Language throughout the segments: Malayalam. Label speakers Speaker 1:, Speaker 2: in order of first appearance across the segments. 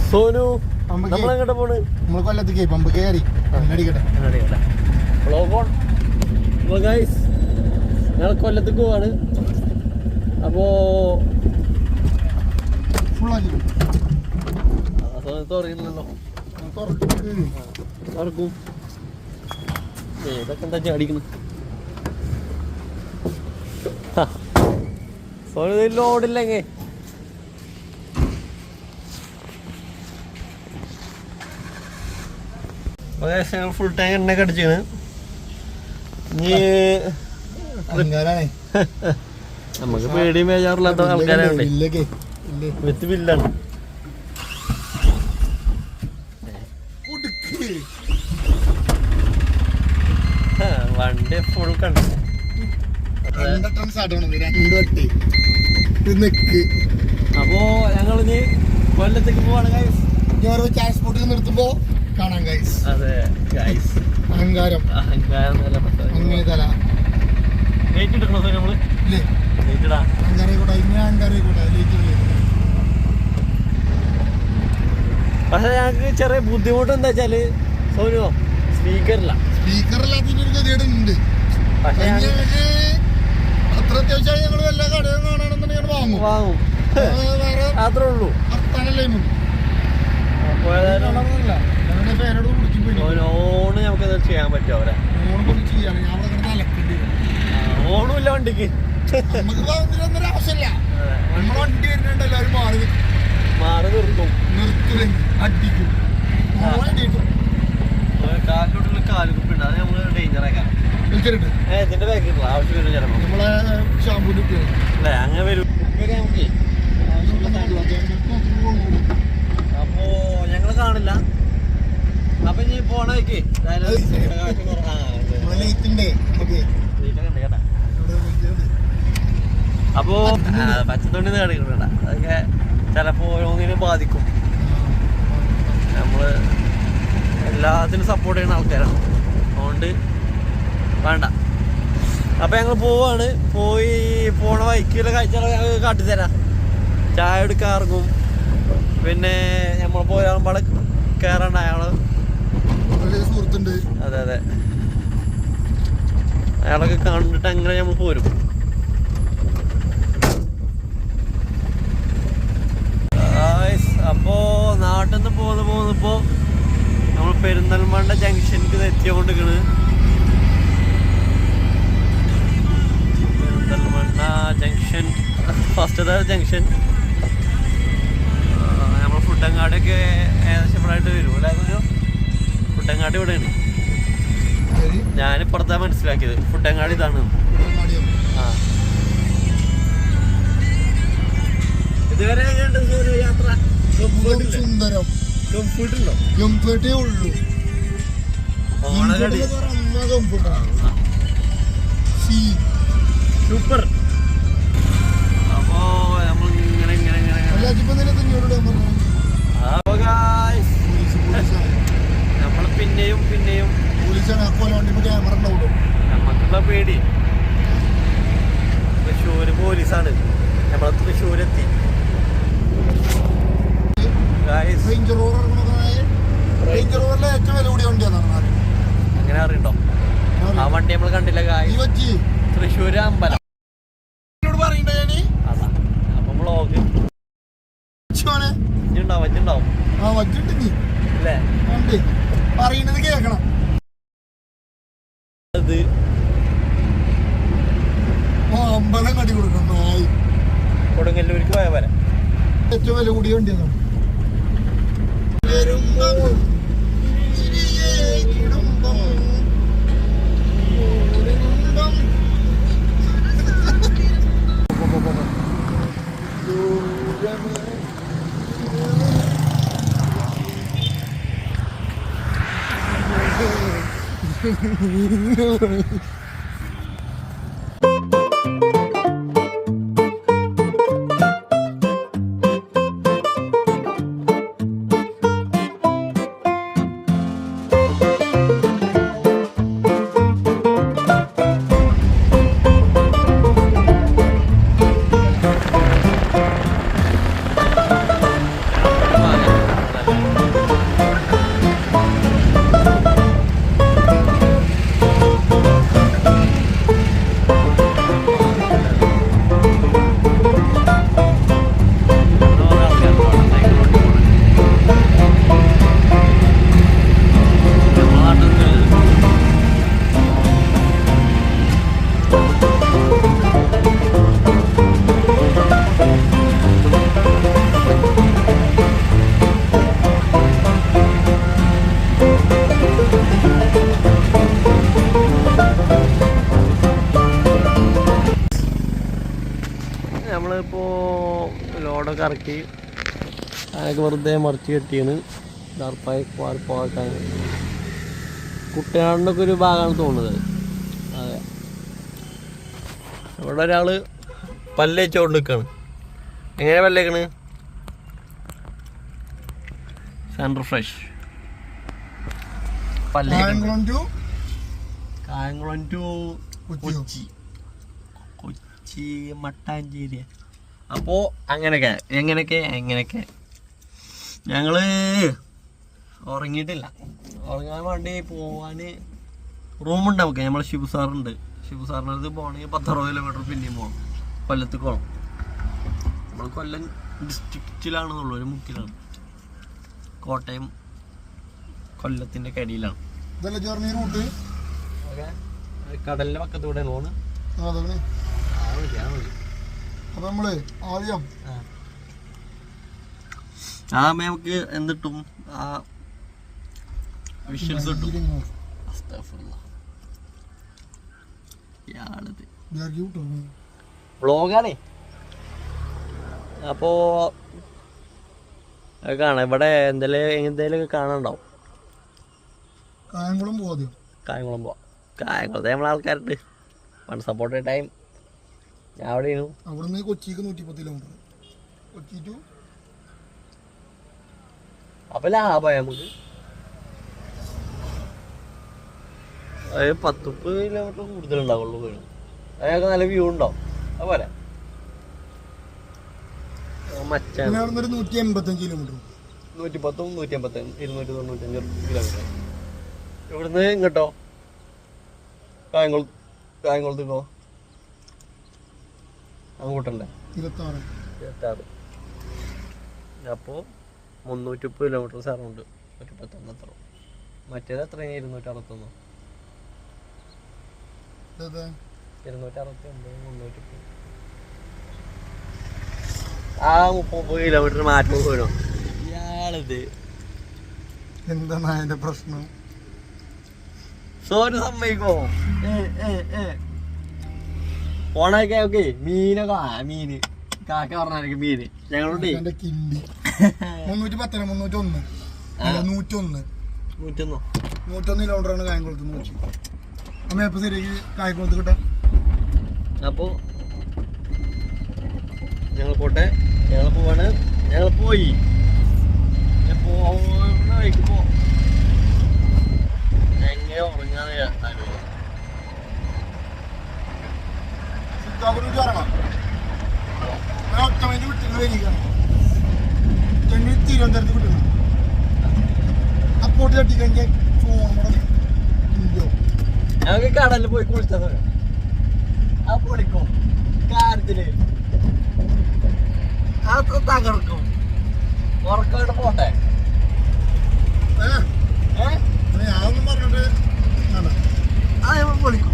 Speaker 1: സോനു നമ്മളെങ്ങോട്ട് പോണ്?
Speaker 2: നമ്മള് കൊല്ലത്തേക്ക് പമ്പ് കയറി
Speaker 1: ഞങ്ങൾ കൊല്ലത്തേക്ക് പോവാണ്. അപ്പോ അറിയില്ലല്ലോ തുറക്കും. ഇതൊക്കെ എന്താ ചാടിക്കണം? സോനു ലോഡില്ലെങ്കിൽ ഫുൾ ടാങ്ക് എണ്ണയൊക്കെ അടിച്ചാണ്. ഇനി നമുക്ക് പേടിയും ബേജാറില്ലാത്ത ആൾക്കാരാണ്. വിത്ത് ബില്ലാണ്. വണ്ടി ഫുൾ കണ്ടു. അപ്പോ ഞങ്ങളിനി കൊല്ലത്തേക്ക് പോവാണ് ഗൈസ്.
Speaker 2: ട്രാൻസ്പോർട്ടിൽ നിർത്തുമ്പോ കാണാം ഗൈസ്.
Speaker 1: അതെ ഗൈസ്,
Speaker 2: അഹങ്കാരം അങ്ങേതല
Speaker 1: ലേറ്റ് ഇടണോ നമ്മള്? പക്ഷെ ഞങ്ങക്ക് ചെറിയ ബുദ്ധിമുട്ട് എന്താ വെച്ചാല് സോനുവോ സ്പീക്കറില്ലാത്തതിന്റെ പക്ഷെ
Speaker 2: അത്ര അത്യാവശ്യമായി ഞങ്ങള് എല്ലാ കടയും കാണാണെന്നുണ്ടെങ്കിൽ
Speaker 1: വാങ്ങും, അത്രേ ഉള്ളൂ. ഓണ് നമുക്ക് ചെയ്യാൻ പറ്റും. അവരെ ഓണും ഇല്ല വണ്ടിക്ക്. മാറി നിർത്തും,
Speaker 2: അടിക്കും.
Speaker 1: കാലിലോട്ടുള്ള കാലുകുപ്പുണ്ട്, അത് നമ്മള് ഡേഞ്ചറാക്കാം. ഇതിന്റെ ബാക്കിട്ടുള്ള ആവശ്യം വരും ചിലപ്പോ. അല്ലേ അങ്ങനെ വരും. അപ്പോ ഞങ്ങള് കാണില്ല. അപ്പൊ ഇനി പോണ വയ്ക്ക് അപ്പോ പച്ചത്തൊണ്ടി കാണിക്കണ്ട. അതൊക്കെ ചിലപ്പോ ഓരോന്നിനും ബാധിക്കും. നമ്മള് എല്ലാത്തിനും സപ്പോർട്ട് ചെയ്യുന്ന ആൾക്കാരാണ്, അതുകൊണ്ട് വേണ്ട. അപ്പൊ ഞങ്ങൾ പോവാണ്. പോണ വൈക്കുള്ള കാഴ്ച കാട്ടിത്തരാം. ചായ എടുക്കാൻ ഇറങ്ങും. പിന്നെ നമ്മൾ പോയാളുമ്പോൾ കയറണ്ട അയാള്
Speaker 2: സുഹൃത്തുണ്ട്.
Speaker 1: അതെ അതെ, അയാളൊക്കെ കണ്ടിട്ട് അങ്ങനെ നമ്മൾ പോരും. അപ്പോ നാട്ടിൽ നിന്ന് പോന്നപ്പോ നമ്മൾ പെരിന്തൽമണ്ണ ജംഗ്ഷനിക്ക് എത്തിക്കൊണ്ടിരിക്കണ്. പെരിന്തൽമണ്ണ ജംഗ്ഷൻ ഫസ്റ്റത്തെ ജംഗ്ഷൻ. നമ്മൾ ഫുഡങ്ങാടിയൊക്കെ ഏകദേശം ഇവിടെയായിട്ട് വരും അല്ലേ? ഫുഡങ്ങാടി ഇവിടെയാണ്. ഞാനിപ്പുറത്താ മനസ്സിലാക്കിയത് ഫുഡങ്ങാടി ഇതാണ്. ആ, ഇതുവരെ യാത്ര
Speaker 2: സുന്ദരം,
Speaker 1: കംഫർട്ടുണ്ടോ?
Speaker 2: കംഫർട്ടേ ഉള്ളൂ.
Speaker 1: സൂപ്പർ. അപ്പോ നമ്മൾ ഇങ്ങനെ നമ്മൾ പിന്നെയും നമുക്കുള്ള പേടി. തൃശ്ശൂര് പോലീസാണ്. നമ്മൾ തൃശ്ശൂരെത്തി. അങ്ങനെ അറിയണ്ടോ? ആ വണ്ടി നമ്മൾ കണ്ടില്ല. തൃശ്ശൂര് അമ്പലം. അതാ അപ്പൊ വ്ളോഗ് വച്ചുണ്ടാവും അല്ലേ?
Speaker 2: പറയുന്നത് കേക്കണം.
Speaker 1: അത്
Speaker 2: അമ്പലം കടി കൊടുക്കണം.
Speaker 1: കൊടുങ്ങല്ലൂർക്ക് പോയ പോലെ
Speaker 2: ഏറ്റവും വില കൂടിയ വണ്ടിയാണ്.
Speaker 3: അവിടെ കറക്കി അതിനൊക്കെ വെറുതെ മറിച്ച് കെട്ടിയാണ് ദർപ്പായി പോകാൻ കുട്ടനാടിൻ്റെ ഒക്കെ ഒരു ഭാഗമാണ് തോന്നുന്നത്. അതെ, ഇവിടെ ഒരാൾ പല്ലേച്ചുകൊണ്ട് നിൽക്കുകയാണ്. എങ്ങനെ പല്ലേക്കണ്? Central fresh Kayamkulam to Kochi Mattancherry. അപ്പോൾ എങ്ങനെയൊക്കെ ഞങ്ങൾ ഉറങ്ങിയിട്ടില്ല. ഉറങ്ങാൻ വേണ്ടി പോവാൻ റൂമുണ്ട് നമുക്ക്. നമ്മളെ ശിവ സാറിൻ്റെ അടുത്ത് പോകണമെങ്കിൽ 10-60 കിലോമീറ്റർ പിന്നെയും പോകണം. കൊല്ലത്തേക്ക് പോകണം. നമ്മൾ കൊല്ലം ഡിസ്ട്രിക്റ്റിലാണെന്നുള്ളൂ, ഒരു മുക്കിലാണ്. കോട്ടയം കൊല്ലത്തിൻ്റെ കടിയിലാണ്. കടലിൻ്റെ പക്കത്തൂടെ പോണ്. നമുക്ക് എന്തിട്ടും ആ വിഷ്വൽസ് കിട്ടും. വ്ളോഗാണേ. അപ്പോ കാണാം ഇവിടെ എന്തേലും കാണാനുണ്ടാവും. കായംകുളം പോവാം. കായംകുളത്തെ നമ്മളെ ആൾക്കാരുണ്ട്. പണ്ട് സപ്പോർട്ട് ടൈം ഞാൻ അവിടെയാണ്.
Speaker 2: അവിടുന്ന് കൊച്ചിക്ക് 110 കിലോമീറ്റർ. കൊച്ചി ടു
Speaker 3: അപ്പൊ ലാഭമായി നമുക്ക്. 10-30 കിലോമീറ്റർ കൂടുതലുണ്ടാവുള്ളൂ. അതൊക്കെ നല്ല വ്യൂ ഉണ്ടാവും. അതുപോലെ മച്ചാൻ
Speaker 2: 185 കിലോമീറ്റർ,
Speaker 3: 110, 185, 295 കിലോമീറ്റർ ഇവിടുന്ന് ഇങ്ങോട്ടോ കായംകുളത്തേക്കോ അങ്ങോട്ടല്ലേ 26. അപ്പോൾ 330 കിലോമീറ്റർ സാറുണ്ട്. 110 അത്ര. മറ്റേത് എത്രയാണ്? 269, 310. ആ 30 കിലോമീറ്റർ മാറ്റം വരും. ഇയാളിത്
Speaker 2: എന്താണ് അതിന്റെ പ്രശ്നം?
Speaker 3: സോന് സമ്മതിക്കോ? ഓണൊക്കെ ഓക്കെ. മീനൊക്കെ മീന് കാക്ക പറഞ്ഞ മീന് ഞങ്ങളുണ്ട്.
Speaker 2: 101 കിലോമീറ്ററാണ് കായംകുളത്ത് നിന്ന് വെച്ചു. അമ്മ എപ്പോൾ ശരിയാക്കി കായംകുളത്ത് കിട്ടാം.
Speaker 3: അപ്പോൾ ഞങ്ങൾ പോട്ടെ. ഞങ്ങൾ പോവാണ്. ഞങ്ങൾ പോയി വഴിക്ക് എങ്ങനെ ഉറങ്ങാന്ന്
Speaker 2: തിരുവനന്തപുരത്ത് വിട്ടു. അപ്പോട്ട് തട്ടിക്കഴിഞ്ഞ
Speaker 3: ഞങ്ങൾക്ക് കടലിൽ പോയി കുളിച്ചത് ആ പൊളിക്കും കാര്യത്തില് അത് തകർക്കും. ഉറക്കമായിട്ട് പോട്ടെ.
Speaker 2: ഞാനൊന്നും പറഞ്ഞിട്ട്
Speaker 3: അത് നമ്മൾ പൊളിക്കും.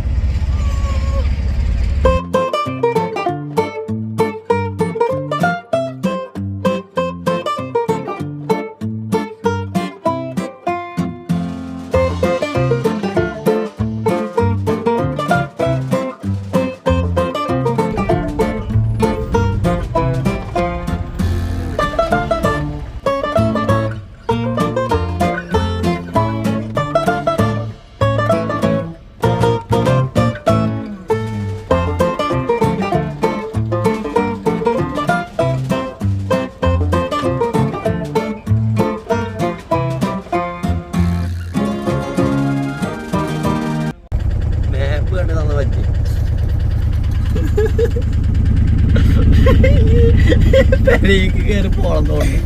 Speaker 3: പെരേക്ക് കയറി പോണെന്നോണ്ട്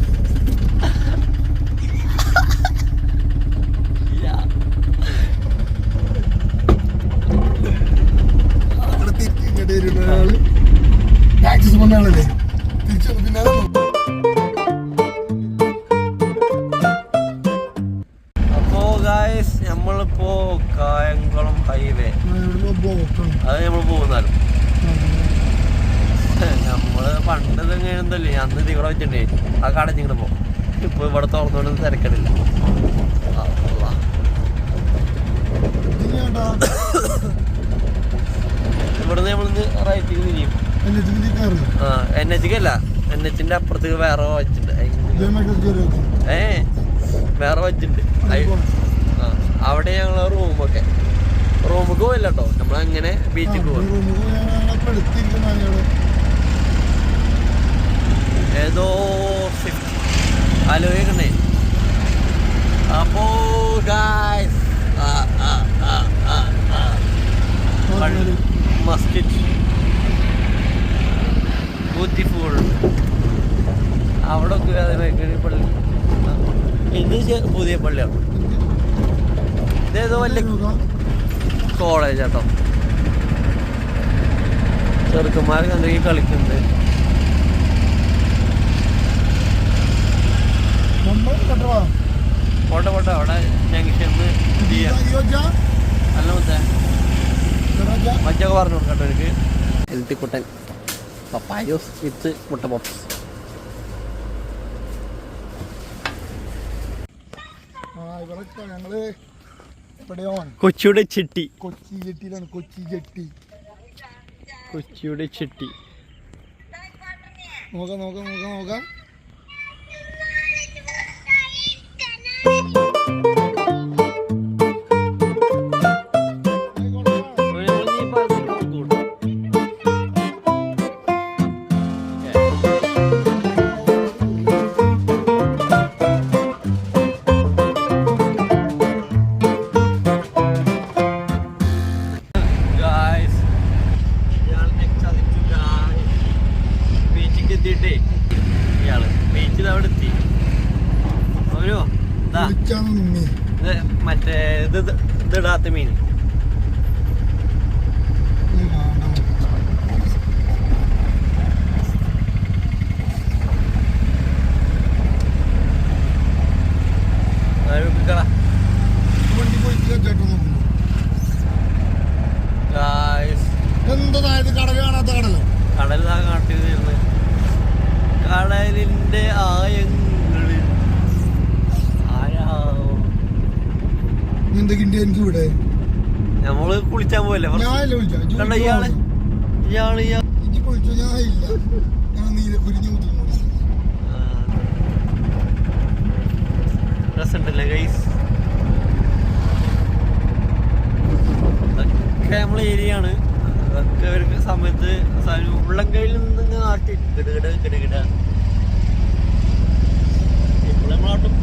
Speaker 3: അപ്പോ ഗായ്സ് നമ്മളിപ്പോ കായംകുളം ഹൈവേ അത് നമ്മൾ പോകുന്നാലും നമ്മള് പണ്ട് ഇങ്ങനെ എന്തല്ലേ അന്ന് ഇവിടെ വെച്ചിട്ടുണ്ടേ ആ കടഞ്ഞിങ്ങോട്ട് പോകും. ഇപ്പൊ ഇവിടെ തുറന്നുകൊണ്ട് തിരക്കടില്ല. ഇവിടുന്ന് നമ്മളിന്ന് റൈറ്റിങ് തിരിയും. NH-ക്കല്ല NH-ന്റെ അപ്പുറത്തേക്ക് വേറെ വച്ചുണ്ട്. വേറെ വച്ചുണ്ട്. അവിടെ ഞങ്ങള് റൂമൊക്കെ പോയില്ല കേട്ടോ. നമ്മളങ്ങനെ ബീച്ചിൽ പോവാ. ഏതോ ആലോചിക്കണേ. അപ്പോ മസ്ജിദ് ബ്യൂട്ടിഫുൾ. അവിടെ പള്ളി. ഇത് പുതിയ പള്ളിയാണ്. ഇതേതോ വലിയ കോളേജ് കേട്ടോ. ചെറുക്കന്മാർക്ക് എന്തെങ്കിലും കളിക്കുന്നുണ്ട്. പോട്ടെ അവിടെ ജംഗ്ഷനിൽ നല്ല മറ്റൊക്കെ പറഞ്ഞു കേട്ടോ. എനിക്ക് ഹെൽത്തി കുട്ടൻ പപ്പായോസ് വിത്ത് മുട്ട പപ്സ്. കൊച്ചിയുടെ ചെട്ടി.
Speaker 2: കൊച്ചി ജെട്ടിയിലാണ്.
Speaker 3: കൊച്ചിയുടെ ചെട്ടി.
Speaker 2: നോക്കാം.
Speaker 3: ഇയാള് ബീച്ചിൽ അവിടെ എത്തി. മറ്റേ ഇതിടാത്ത മീൻ. കടലാ കാട്ടിരുന്ന് കടലിന്റെ ആയങ്ങളിൽ നമ്മള് കുളിച്ചാൻ പോയല്ലേ. കണ്ട ഇയാള് രസമുണ്ടല്ലേ ഗൈസ്. അതൊക്കെ നമ്മളെ ഏരിയ ആണ്. അതൊക്കെ അവർക്ക് സമയത്ത് ഉള്ളംകൈയിൽ നിന്ന് നാട്ടി കിടകിട ഇപ്പോൾ നമ്മളോട്ടും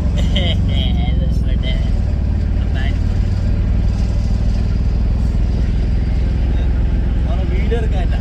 Speaker 3: വീഡിയോ എടുക്കാനില്ല.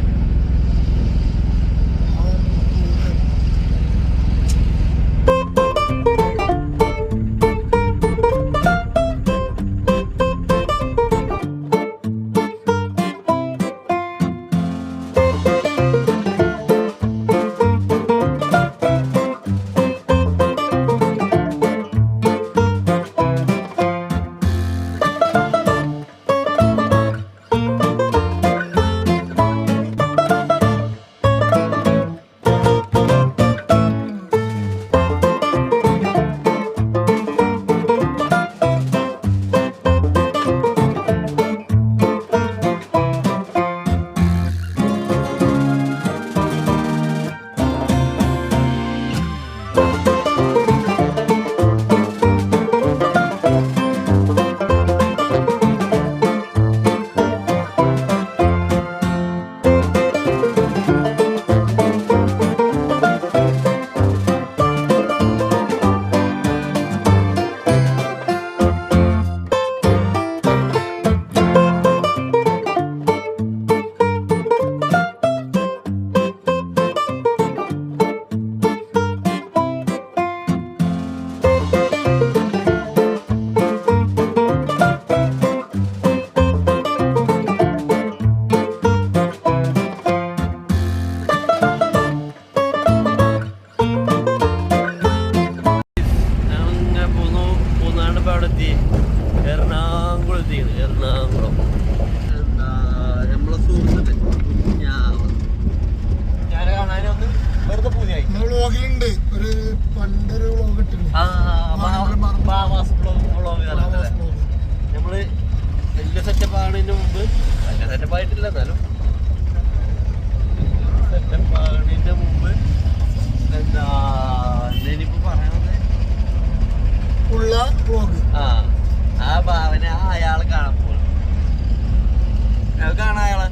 Speaker 3: അയാളെ.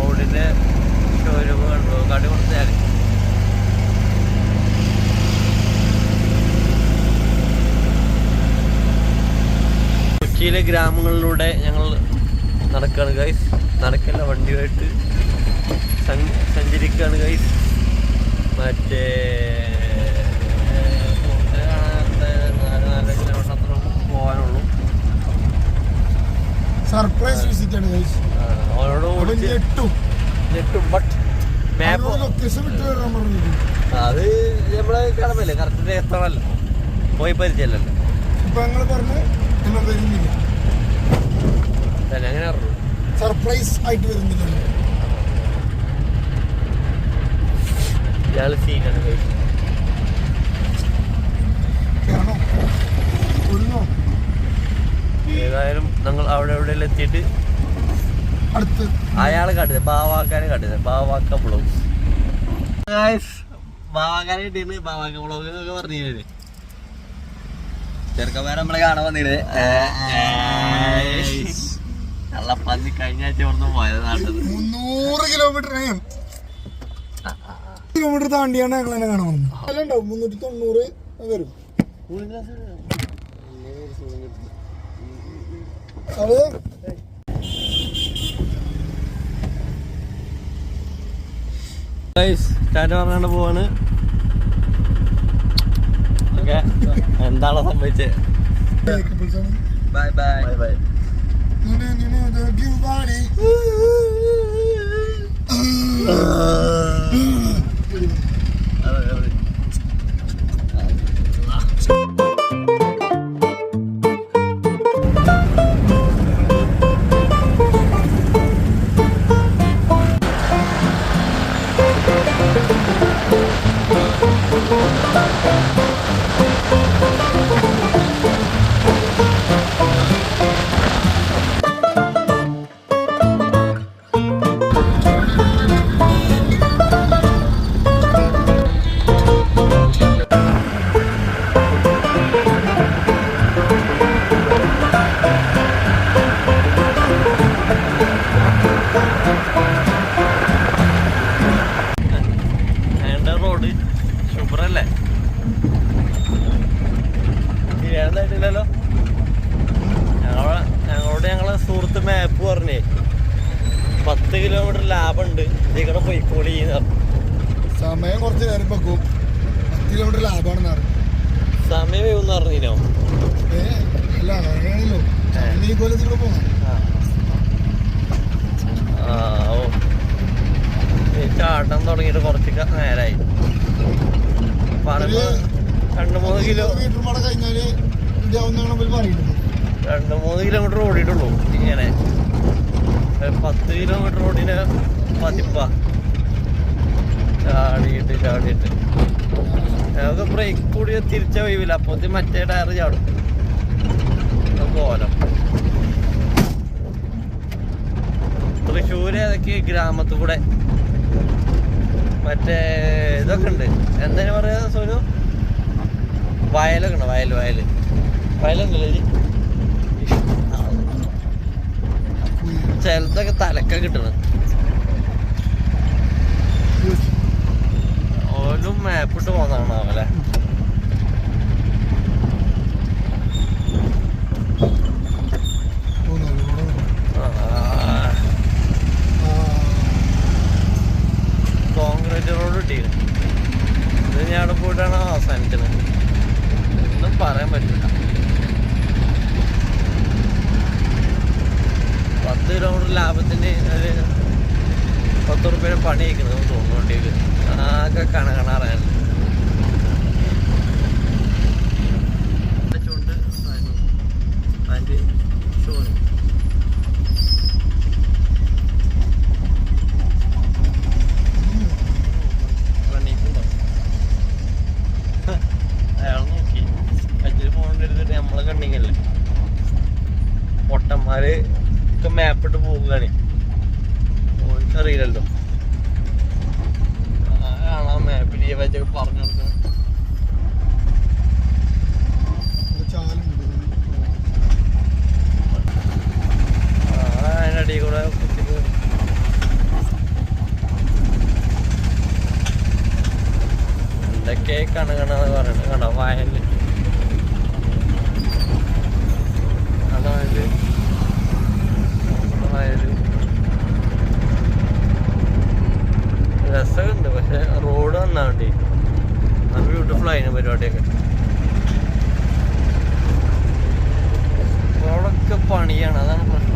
Speaker 3: ഔഡിന്റെ ഷോരൂം കണ്ടു കാട്ടി കൊടുത്താൽ കൊച്ചിയിലെ ഗ്രാമങ്ങളിലൂടെ ഞങ്ങൾ നടക്കുകയാണ് ഗൈസ്. നടക്കല്ല, വണ്ടിയുമായിട്ട് സഞ്ചരിക്കുകയാണ് ഗൈസ്. മറ്റേ 4 കിലോമീറ്റർ അത്ര പോകാനുള്ളൂ.
Speaker 2: സർപ്രൈസ് വിസിറ്റ് ആണ് ഗൈസ്.
Speaker 3: അവരോട് ഞെട്ടും. ബട്ട് മാപ്പ് അത് നമ്മളെ കടമല്ലേ, കറക്റ്റ് എത്തണമല്ലോ, പോയി പരിചയമല്ലോ.
Speaker 2: ഇപ്പൊ ഞങ്ങൾ പറഞ്ഞു നമ്മൾ വരുന്നില്ല,
Speaker 3: അങ്ങനെ പറഞ്ഞു
Speaker 2: സർപ്രൈസ് ആയിട്ട് വരുന്നില്ല.
Speaker 3: ഇയാള് സീനാണ് ഗൈസ്. ഏതായാലും ഞങ്ങൾ അവിടെ എവിടെയെല്ലാം എത്തിയിട്ട് അയാളെ കാട്ടുന്നത് ബാവാക്കാനെ കാട്ടുന്നത് ബാവാക്ക ബ്ലോഗ്. ബാവാക്കാനെ കിട്ടിയത് ബാവാക്ക ബ്ലോഗ് എന്നൊക്കെ പറഞ്ഞില്ലേ.
Speaker 1: ചെറുക്കന്മാരെ നമ്മളെ കാണാൻ വന്നിട്ട്
Speaker 3: നല്ല പന്നി കഴിഞ്ഞ ആഴ്ച പറഞ്ഞു പോയത് നാട്ടിൽ
Speaker 2: 300 കിലോമീറ്റർ താണ്ടിയാണ് ഞങ്ങൾ തന്നെ കാണാൻ വന്നത്. അല്ല ഉണ്ടാവും 390 വരും. അത്
Speaker 3: ടാറ്റ പറഞ്ഞാണ്ട് പോവാണ്. ഓക്കെ, എന്താണ് സംഭവിച്ചത്?
Speaker 1: Bye bye bye.
Speaker 3: ശരിയായിട്ടില്ലല്ലോ. ഞങ്ങളെ സുഹൃത്ത് മാപ്പ് പറഞ്ഞേ 10 കിലോമീറ്റർ ലാഭമുണ്ട്, ഇതിവിടെ പോയിക്കോളി.
Speaker 2: സമയം കുറച്ച് നേരം വെക്കും, 10 കിലോമീറ്റർ ലാഭമാണെന്ന് പറഞ്ഞു.
Speaker 3: സമയം എന്ന് പറഞ്ഞോ
Speaker 2: അല്ല അങ്ങനെയാണല്ലോ ഈ കൊല്ലത്തിൽ കൂടെ പോകാം.
Speaker 3: ഓ ചാട്ടം തുടങ്ങിയിട്ട് കുറച്ച് നേരമായി. 2-3 കിലോമീറ്റർ ഓടിയിട്ടുള്ളൂ. ഇങ്ങനെ 10 കിലോമീറ്റർ ഓടിന് പതിപ്പ ചാടിയിട്ട് ഞങ്ങൾക്ക് ബ്രേക്ക് കൂടി തിരിച്ച വൈവില്ല, അപ്പോഴത്തെ മറ്റേ ടയർ ചാടും. കോലം തൃശ്ശൂര് ഏതൊക്കെ ഗ്രാമത്തിൽ കൂടെ മറ്റേ ഇതൊക്കെ ഉണ്ട്, എന്താ പറയാ സോനു, വയലൊക്കെ ഉണ്ട്. വയലൊന്നുമില്ല ചിലതൊക്കെ തലക്ക കിട്ടണം. ഓലും മാപ്പിട്ട് പോന്നാണോ അവലെ. പറയാൻ പറ്റില്ല. 10 കിലോമീറ്റർ ലാഭത്തിന് ഒരു 10 റുപ്യ പണി വയ്ക്കുന്നത് തോന്നുന്നു. വണ്ടിക്ക് ആകെ കാണാറാണ്. ചുണ്ട് അതിൻ്റെ ഷോന് അയാൾ നോക്കി അച്ഛന് ഫോണെടുത്തിട്ട് നമ്മളെ കണ്ണിങ്ങല്ലേ പൊട്ടന്മാര് ഒക്കെ മാപ്പിട്ട് പോവുകയാണ്. ഓർക്കറിയില്ലല്ലോ കാണാൻ മാപ്പിൽ ഈ വെച്ചൊക്കെ പറഞ്ഞു കൊടുക്കണം. അതിനടിയിൽ കൂടെ കുത്തിക്ക് എന്തൊക്കെ കണകണെന്ന് പറയണത് കണ്ടോ വയല്. അതായത് വയല് രസമുണ്ട്. പക്ഷെ റോഡ് വന്നാ വേണ്ടി നല്ല ബ്യൂട്ടിഫുൾ ആയിരുന്നു പരിപാടിയൊക്കെ. റോഡൊക്കെ പണിയാണ്, അതാണ് പ്രശ്നം.